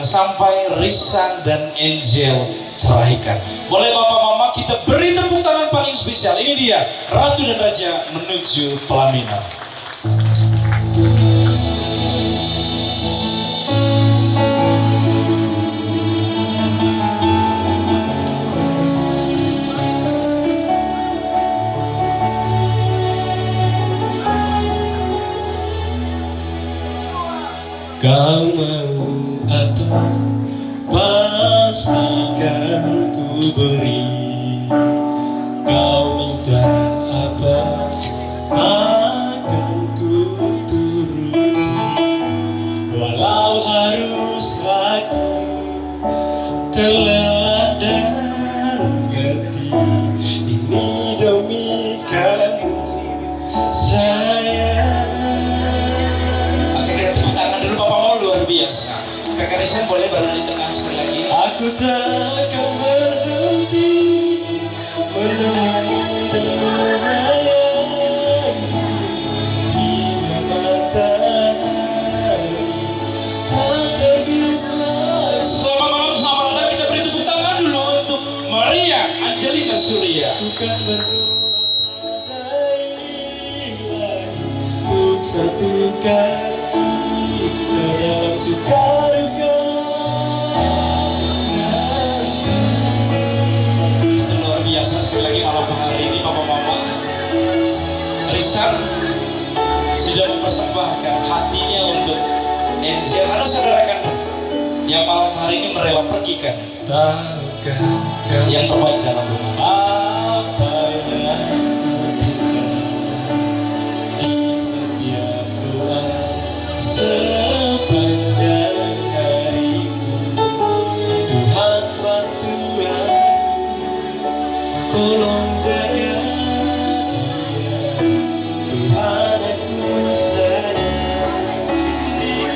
sampai Risan dan Angel ceraikan. Boleh bapak mama kita beri tepuk tangan paling spesial. Ini dia Ratu dan Raja menuju pelaminan. Kau mau apa? Pastikan ku beri. Kau minta apa? Akan ku turuti. Walau harus aku terlelap dan ngerti. Ini demi kamu sayang. Biasa. Kakak Risan boleh baru di tengah sekali lagi. Aku tak akan berhenti menemani dan menyayangi hingga matahari tak terbit lagi. Selamat malam, selamat datang. Kita beri tepuk tangan dulu untuk Maria Angelina Surya. Bukan berdoa pada ilahi untuk satukan dalam suka duka. Itu luar biasa sekali lagi malam hari ini papa mama. Risan sudah mempersembahkan hatinya untuk Angel. Anu saudarakan yang malam hari ini merela pergikan yang terbaik dalam rumah. Apa yang di setiap doa sepanjang hariku, Tuhan bantu aku, tolong jaga dia, Tuhan aku sayang dia.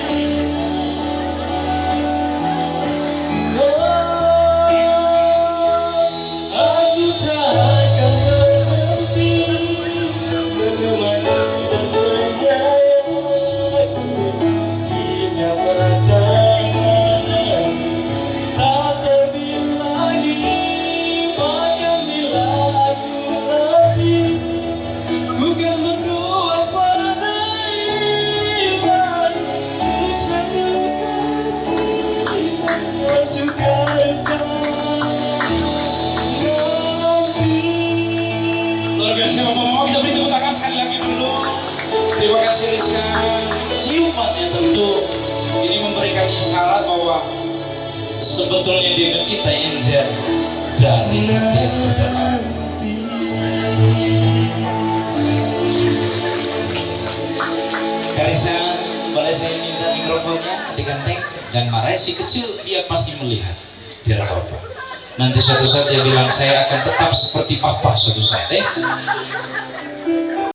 Aku tak akan berhenti menemani dan menyayangi hingga matahari tak terbit lagi. Bahkan bila aku letih, ku kan berdoa pada ilahi untuk satukan kita dalam suka duka. Luar biasa bapak mama, kita beri tepuk tangan sekali lagi dulu. Terima kasih Risan. Ciumannya tentu ini memberikan isyarat bahwa sebetulnya dia mencintai Angel dari hati yang terdalam. Karisan, boleh saya minta mikrofonnya diganteng? Jangan marah, si kecil dia pasti melihat. Tidak apa-apa. Nanti suatu saat dia bilang saya akan tetap seperti papa suatu saat.